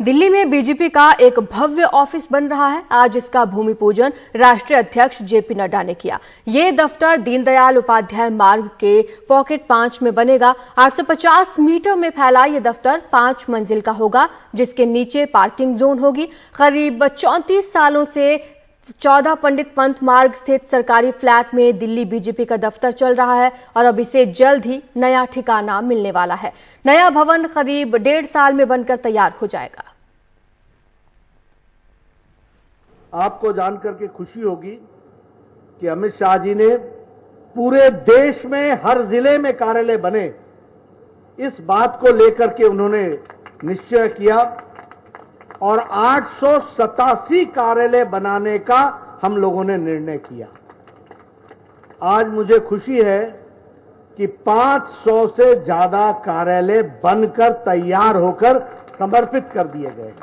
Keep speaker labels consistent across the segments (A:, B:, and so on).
A: दिल्ली में बीजेपी का एक भव्य ऑफिस बन रहा है। आज इसका भूमि पूजन राष्ट्रीय अध्यक्ष जेपी नड्डा ने किया। ये दफ्तर दीनदयाल उपाध्याय मार्ग के पॉकेट 5 में बनेगा। 850 मीटर में फैला ये दफ्तर 5 मंजिल का होगा, जिसके नीचे पार्किंग जोन होगी। करीब 34 सालों से 14 पंडित पंत मार्ग स्थित सरकारी फ्लैट में दिल्ली बीजेपी का दफ्तर चल रहा है और अब इसे जल्द ही नया ठिकाना मिलने वाला है। नया भवन करीब 1.5 साल में बनकर तैयार हो जाएगा।
B: आपको जानकर के खुशी होगी कि अमित शाह जी ने पूरे देश में हर जिले में कार्यालय बने, इस बात को लेकर के उन्होंने निश्चय किया और 887 कार्यालय बनाने का हम लोगों ने निर्णय किया। आज मुझे खुशी है कि 500 से ज्यादा कार्यालय बनकर तैयार होकर समर्पित कर दिए गए।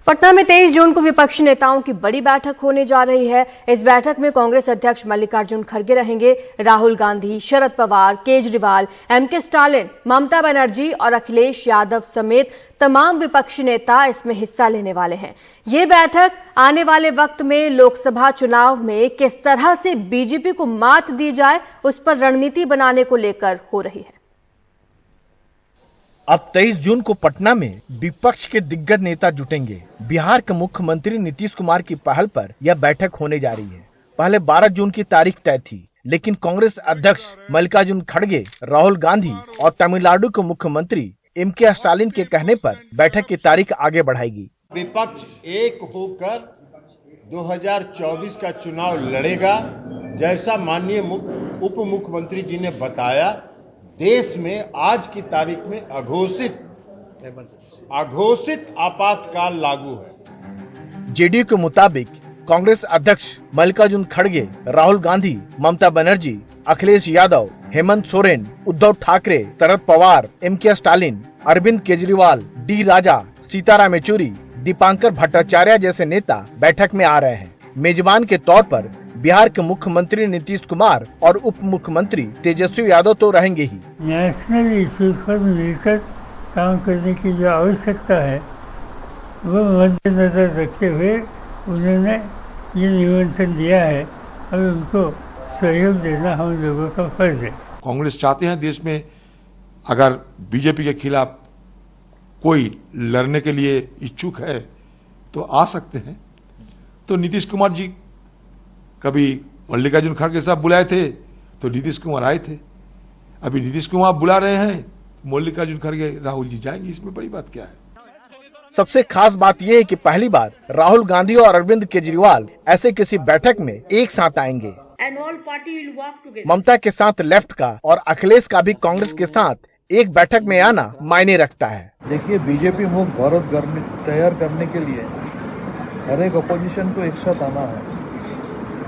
A: पटना में 23 जून को विपक्षी नेताओं की बड़ी बैठक होने जा रही है। इस बैठक में कांग्रेस अध्यक्ष मल्लिकार्जुन खड़गे रहेंगे। राहुल गांधी, शरद पवार, केजरीवाल, एमके स्टालिन, ममता बनर्जी और अखिलेश यादव समेत तमाम विपक्षी नेता इसमें हिस्सा लेने वाले हैं। ये बैठक आने वाले वक्त में लोकसभा चुनाव में किस तरह से बीजेपी को मात दी जाए, उस पर रणनीति बनाने को लेकर हो रही है।
C: अब 23 जून को पटना में विपक्ष के दिग्गज नेता जुटेंगे। बिहार के मुख्यमंत्री नीतीश कुमार की पहल पर यह बैठक होने जा रही है। पहले 12 जून की तारीख तय थी, लेकिन कांग्रेस अध्यक्ष मल्लिकार्जुन खड़गे, राहुल गांधी और तमिलनाडु के मुख्यमंत्री एमके स्टालिन के कहने पर बैठक की तारीख आगे बढ़ाएगी।
D: विपक्ष एक होकर 2024 का चुनाव लड़ेगा। जैसा माननीय उप मुख्यमंत्री जी ने बताया, देश में आज की तारीख में अघोषित आपातकाल लागू है।
C: जेडीयू के मुताबिक कांग्रेस अध्यक्ष मल्लिकार्जुन खड़गे, राहुल गांधी, ममता बनर्जी, अखिलेश यादव, हेमंत सोरेन, उद्धव ठाकरे, शरद पवार, एमके स्टालिन, अरविंद केजरीवाल, डी राजा, सीताराम येचुरी, दीपांकर भट्टाचार्य जैसे नेता बैठक में आ रहे हैं। मेजबान के तौर पर बिहार के मुख्यमंत्री नीतीश कुमार और उप मुख्यमंत्री तेजस्वी यादव तो रहेंगे ही।
E: नेशनल इश्यूज पर मिलकर काम करने की जो आवश्यकता है वो मद्देनजर रखते हुए उन्होंने ये निमंत्रण दिया है और उनको सहयोग देना हम लोगों का फर्ज है।
F: कांग्रेस चाहते हैं देश में अगर बीजेपी के खिलाफ कोई लड़ने के लिए इच्छुक है तो आ सकते हैं। तो नीतीश कुमार जी कभी मल्लिकार्जुन खड़गे साहब बुलाए थे तो नीतीश कुमार आए थे, अभी नीतीश कुमार बुला रहे हैं, मल्लिकार्जुन खड़गे, राहुल जी जाएंगे, इसमें बड़ी बात क्या है।
C: सबसे खास बात यह है कि पहली बार राहुल गांधी और अरविंद केजरीवाल ऐसे किसी बैठक में एक साथ आएंगे। ममता के साथ लेफ्ट का और अखिलेश का भी कांग्रेस के साथ एक बैठक में आना मायने रखता है।
G: देखिए, बीजेपी मुक्त भारत तैयार करने के लिए हर एक अपोजिशन को एक साथ आना है।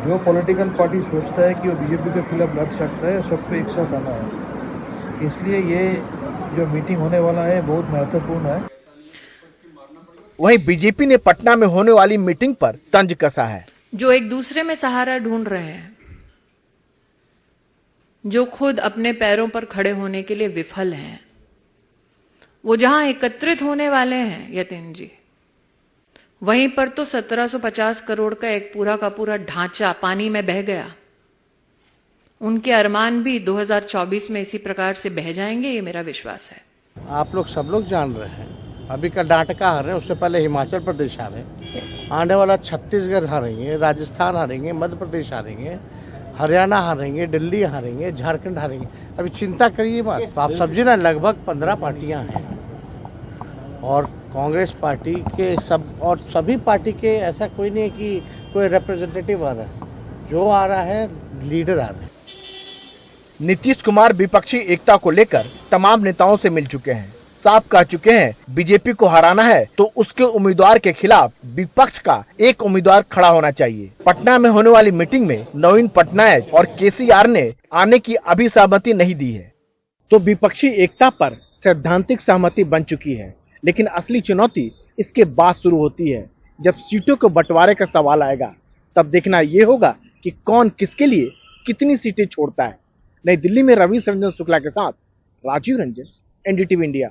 G: जो पॉलिटिकल पार्टी सोचता है कि वो बीजेपी के खिलाफ लड़ सकता है, सबको एक साथ आना है। इसलिए ये जो मीटिंग होने वाला है बहुत महत्वपूर्ण है।
C: वहीं बीजेपी ने पटना में होने वाली मीटिंग पर तंज कसा है।
H: जो एक दूसरे में सहारा ढूंढ रहे हैं, जो खुद अपने पैरों पर खड़े होने के लिए विफल हैं, वो जहां एकत्रित होने वाले हैं यतीन जी, वहीं पर तो 1750 करोड़ का एक पूरा का पूरा ढांचा पानी में बह गया। उनके अरमान भी 2024 में इसी प्रकार से बह जाएंगे, ये मेरा विश्वास है।
I: आप लोग सब लोग जान रहे हैं, अभी कर्नाटका हारे, उससे पहले हिमाचल प्रदेश हारे, आने वाला छत्तीसगढ़ हारेंगे, राजस्थान हारेंगे, मध्य प्रदेश हारेंगे, हरियाणा हारेंगे, दिल्ली हारेंगे, झारखंड हारेंगे। अभी चिंता करिए मत। आप समझिए ना, लगभग 15 पार्टियां हैं और कांग्रेस पार्टी के सब और सभी पार्टी के ऐसा कोई नहीं है कि कोई रिप्रेजेंटेटिव आ रहा है। जो आ रहा है लीडर आ रहे हैं।
C: नीतीश कुमार विपक्षी एकता को लेकर तमाम नेताओं से मिल चुके हैं। साफ कह चुके हैं, बीजेपी को हराना है तो उसके उम्मीदवार के खिलाफ विपक्ष का एक उम्मीदवार खड़ा होना चाहिए। पटना में होने वाली मीटिंग में नवीन पटनायक और केसीआर ने आने की अभी सहमति नहीं दी है, तो विपक्षी एकता पर सैद्धांतिक सहमति बन चुकी है। लेकिन असली चुनौती इसके बाद शुरू होती है, जब सीटों के बंटवारे का सवाल आएगा। तब देखना ये होगा कि कौन किसके लिए कितनी सीटें छोड़ता है। नई दिल्ली में रवि रंजन शुक्ला के साथ राजीव रंजन, एनडीटीवी इंडिया।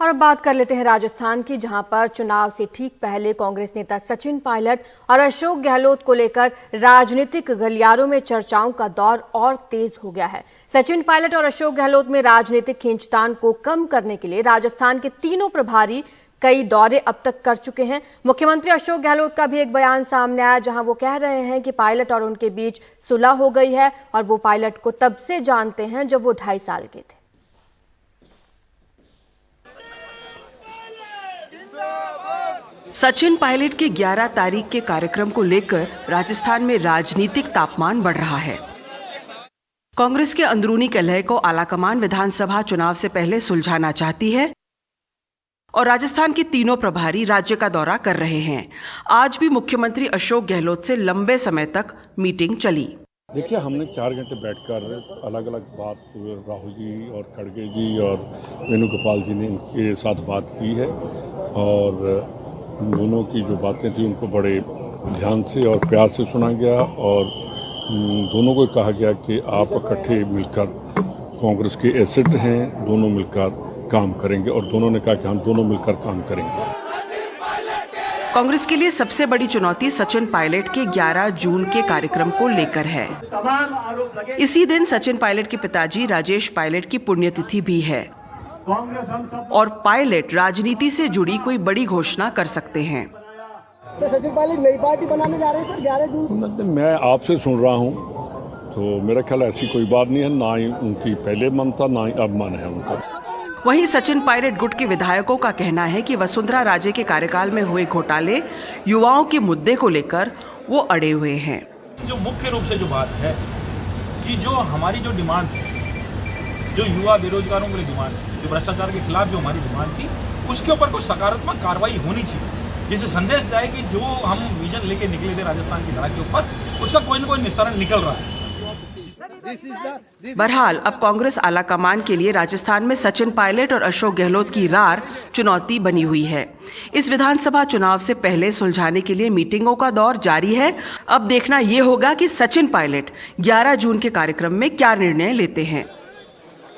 A: और अब बात कर लेते हैं राजस्थान की, जहां पर चुनाव से ठीक पहले कांग्रेस नेता सचिन पायलट और अशोक गहलोत को लेकर राजनीतिक गलियारों में चर्चाओं का दौर और तेज हो गया है। सचिन पायलट और अशोक गहलोत में राजनीतिक खींचतान को कम करने के लिए राजस्थान के तीनों प्रभारी कई दौरे अब तक कर चुके हैं। मुख्यमंत्री अशोक गहलोत का भी एक बयान सामने आया, जहां वो कह रहे हैं कि पायलट और उनके बीच सुलह हो गई है और वो पायलट को तब से जानते हैं जब वो 2.5 साल के थे।
J: सचिन पायलट के 11 तारीख के कार्यक्रम को लेकर राजस्थान में राजनीतिक तापमान बढ़ रहा है। कांग्रेस के अंदरूनी कलह को आलाकमान विधानसभा चुनाव से पहले सुलझाना चाहती है और राजस्थान के तीनों प्रभारी राज्य का दौरा कर रहे हैं। आज भी मुख्यमंत्री अशोक गहलोत से लंबे समय तक मीटिंग चली।
K: देखिए, हमने 4 घंटे बैठकर अलग अलग बात राहुल जी और खड़गे जी और वेणुगोपाल जी ने इनके साथ बात की है और दोनों की जो बातें थी उनको बड़े ध्यान से और प्यार से सुना गया और दोनों को कहा गया कि आप इकट्ठे मिलकर कांग्रेस के एसेट हैं, दोनों मिलकर काम करेंगे और दोनों ने कहा कि हम दोनों मिलकर काम करेंगे।
J: कांग्रेस के लिए सबसे बड़ी चुनौती सचिन पायलट के 11 जून के कार्यक्रम को लेकर है। इसी दिन सचिन पायलट के पिताजी राजेश पायलट की पुण्यतिथि भी है और पायलट राजनीति से जुड़ी कोई बड़ी घोषणा कर सकते हैं।
L: तो सचिन पायलट नई पार्टी बनाने जा रहे हैं सर 11 जून।
K: मैं आपसे सुन रहा हूं तो मेरा ख्याल ऐसी कोई बात नहीं है, ना ही उनकी पहले मन था ना ही अब मन है उनका।
J: वहीं सचिन पायलट गुट के विधायकों का कहना है कि वसुंधरा राजे के कार्यकाल में हुए घोटाले युवाओं के मुद्दे को लेकर वो अड़े हुए हैं।
M: जो मुख्य रूप से जो बात है कि जो हमारी जो डिमांड है, जो युवा बेरोजगारों के लिए डिमांड है, जो भ्रष्टाचार के खिलाफ जो हमारी डिमांड थी, उसके ऊपर कुछ सकारात्मक कार्रवाई होनी चाहिए, जिससे संदेश जाए कि जो हम विजन लेके निकले थे राजस्थान की धारा के ऊपर, उसका कोई न कोई निस्तारण निकल रहा है।
J: बहरहाल अब कांग्रेस आलाकमान के लिए राजस्थान में सचिन पायलट और अशोक गहलोत की रार चुनौती बनी हुई है। इस विधानसभा चुनाव से पहले सुलझाने के लिए मीटिंगों का दौर जारी है। अब देखना ये होगा कि सचिन पायलट 11 जून के कार्यक्रम में क्या निर्णय लेते हैं।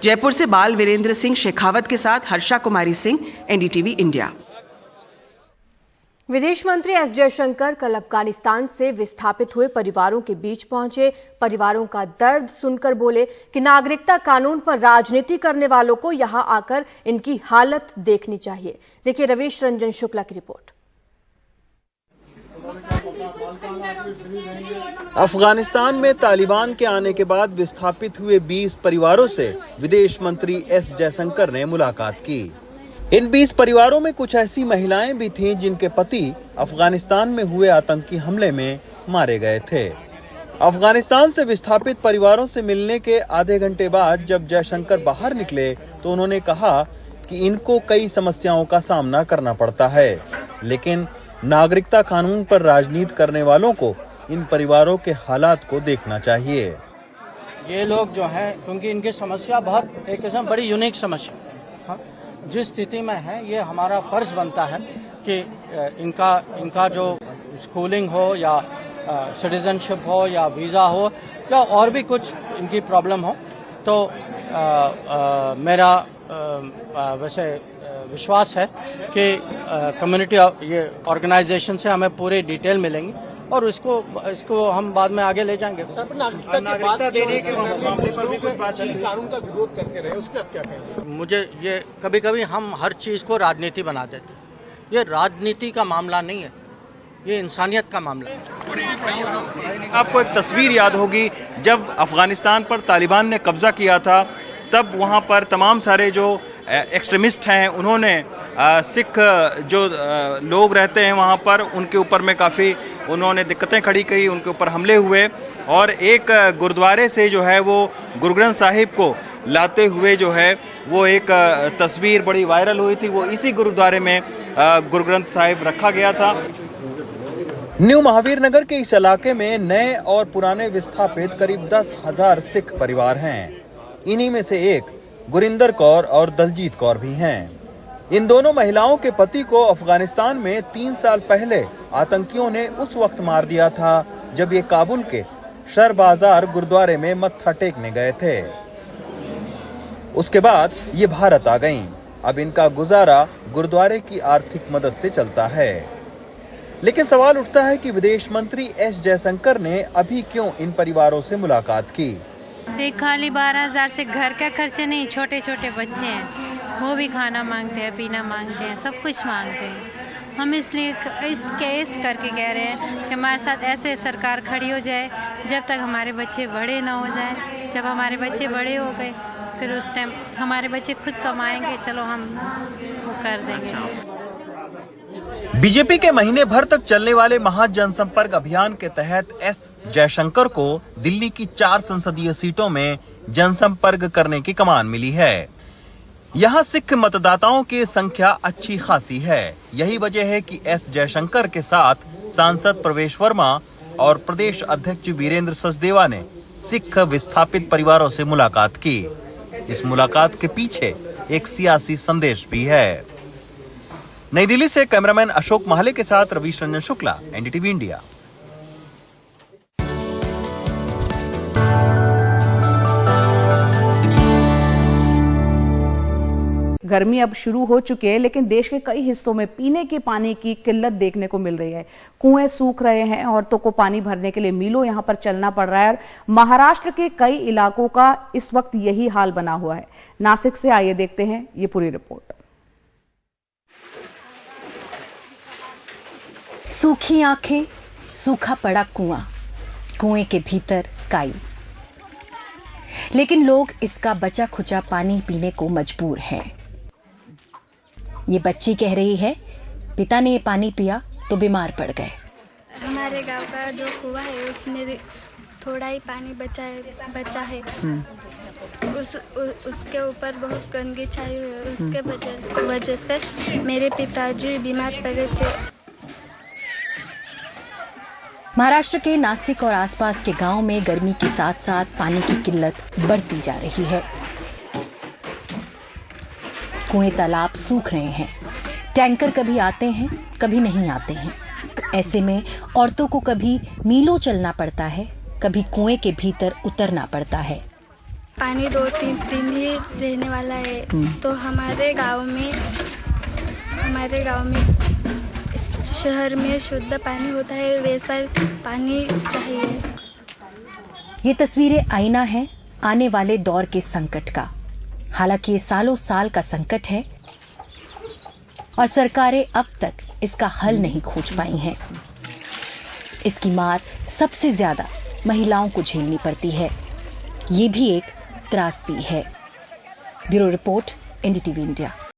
J: जयपुर से बाल वीरेंद्र सिंह शेखावत के साथ हर्षा कुमारी सिंह, एनडीटीवी इंडिया।
A: विदेश मंत्री एस जयशंकर कल अफगानिस्तान से विस्थापित हुए परिवारों के बीच पहुंचे। परिवारों का दर्द सुनकर बोले कि नागरिकता कानून पर राजनीति करने वालों को यहां आकर इनकी हालत देखनी चाहिए। देखिए रवीश रंजन शुक्ला की रिपोर्ट।
N: अफगानिस्तान में तालिबान के आने के बाद विस्थापित हुए 20 परिवारों से विदेश मंत्री एस जयशंकर ने मुलाकात की। इन 20 परिवारों में कुछ ऐसी महिलाएं भी थीं जिनके पति अफगानिस्तान में हुए आतंकी हमले में मारे गए थे। अफगानिस्तान से विस्थापित परिवारों से मिलने के आधे घंटे बाद जब जयशंकर बाहर निकले तो उन्होंने कहा कि इनको कई समस्याओं का सामना करना पड़ता है, लेकिन नागरिकता कानून पर राजनीति करने वालों को इन परिवारों के हालात को देखना चाहिए।
I: ये लोग जो हैं, क्योंकि इनकी समस्या बहुत एक किस्म बड़ी यूनिक समस्या, जिस स्थिति में है ये हमारा फर्ज बनता है कि इनका जो स्कूलिंग हो या सिटीजनशिप हो या वीज़ा हो या और भी कुछ इनकी प्रॉब्लम हो, तो मेरा वैसे विश्वास है कि कम्युनिटी ये ऑर्गेनाइजेशन से हमें पूरी डिटेल मिलेंगी और इसको हम बाद में आगे ले जाएंगे। नागरिकता देने के मामले पर भी कुछ बात चली, कानून का विरोध करते रहे, उसके आप क्या कहेंगे? मुझे ये कभी कभी हम हर चीज़ को राजनीति बना देते हैं। ये राजनीति का मामला नहीं है, ये इंसानियत का मामला है।
N: आपको एक तस्वीर याद होगी, जब अफगानिस्तान पर तालिबान ने कब्जा किया था तब वहाँ पर तमाम सारे जो एक्सट्रीमिस्ट हैं उन्होंने सिख जो लोग रहते हैं वहाँ पर उनके ऊपर में काफ़ी उन्होंने दिक्कतें खड़ी करी, उनके ऊपर हमले हुए और एक गुरुद्वारे से जो है वो गुरु ग्रंथ साहिब को लाते हुए जो है वो एक तस्वीर बड़ी वायरल हुई थी। वो इसी गुरुद्वारे में गुरु ग्रंथ साहिब रखा गया था। न्यू महावीर नगर के इस इलाके में नए और पुराने विस्थापित करीब 10,000 सिख परिवार हैं। इन्हीं में से एक गुरिंदर कौर और दलजीत कौर भी हैं। इन दोनों महिलाओं के पति को अफगानिस्तान में 3 साल पहले आतंकियों ने उस वक्त मार दिया था जब ये काबुल के शर बाजार गुरुद्वारे में मत्था टेकने गए थे। उसके बाद ये भारत आ गईं। अब इनका गुजारा गुरुद्वारे की आर्थिक मदद से चलता है। लेकिन सवाल उठता है कि विदेश मंत्री एस जयशंकर ने अभी क्यों इन परिवारों से मुलाकात की।
O: खाली 12,000 से घर का खर्चे नहीं, छोटे छोटे बच्चे हैं, वो भी खाना मांगते हैं, पीना मांगते हैं, सब कुछ मांगते हैं। हम इसलिए इस केस करके कह रहे हैं कि हमारे साथ ऐसे सरकार खड़ी हो जाए जब तक हमारे बच्चे बड़े ना हो जाएं। जब हमारे बच्चे बड़े हो गए फिर उस टाइम हमारे बच्चे खुद कमाएंगे, चलो हम वो कर देंगे।
N: बीजेपी के महीने भर तक चलने वाले महा जनसंपर्क अभियान के तहत एस जयशंकर को दिल्ली की 4 संसदीय सीटों में जनसंपर्क करने की कमान मिली है। यहाँ सिख मतदाताओं की संख्या अच्छी खासी है। यही वजह है कि एस जयशंकर के साथ सांसद प्रवेश वर्मा और प्रदेश अध्यक्ष वीरेंद्र सचदेवा ने सिख विस्थापित परिवारों से मुलाकात की। इस मुलाकात के पीछे एक सियासी संदेश भी है। नई दिल्ली से कैमरामैन अशोक माहले के साथ रवीश रंजन शुक्ला, एनडीटीवी इंडिया।
P: गर्मी अब शुरू हो चुकी है, लेकिन देश के कई हिस्सों में पीने के पानी की किल्लत देखने को मिल रही है। कुएं सूख रहे हैं, औरतों को पानी भरने के लिए मीलों यहां पर चलना पड़ रहा है। महाराष्ट्र के कई इलाकों का इस वक्त यही हाल बना हुआ है। नासिक से आइए देखते हैं ये पूरी रिपोर्ट।
Q: सूखी आंखें, सूखा पड़ा कुआं, कुएं के भीतर काई, लेकिन लोग इसका बचा खुचा पानी पीने को मजबूर हैं। ये बच्ची कह रही है, पिता ने ये पानी पिया तो बीमार पड़ गए।
R: हमारे गांव का जो कुआं है उसमें थोड़ा ही पानी बचा है। उसके ऊपर बहुत गंदगी छाई हुई है। उसके वजह से मेरे पिताजी बीमार पड़े थे।
Q: महाराष्ट्र के नासिक और आसपास के गांव में गर्मी के साथ साथ पानी की किल्लत बढ़ती जा रही है। कुएं तालाब सूख रहे हैं। टैंकर कभी आते हैं, कभी नहीं आते हैं। ऐसे में औरतों को कभी मीलों चलना पड़ता है, कभी कुएं के भीतर उतरना पड़ता है।
R: पानी 2-3 दिन ही रहने वाला है, तो हमारे गांव में शहर में शुद्ध पानी होता है, वैसा पानी चाहिए।
Q: ये तस्वीरें आईना है आने वाले दौर के संकट का। हालांकि ये सालों साल का संकट है और सरकारें अब तक इसका हल नहीं खोज पाई हैं। इसकी मार सबसे ज्यादा महिलाओं को झेलनी पड़ती है। ये भी एक त्रासदी है। Bureau report, NDTV India.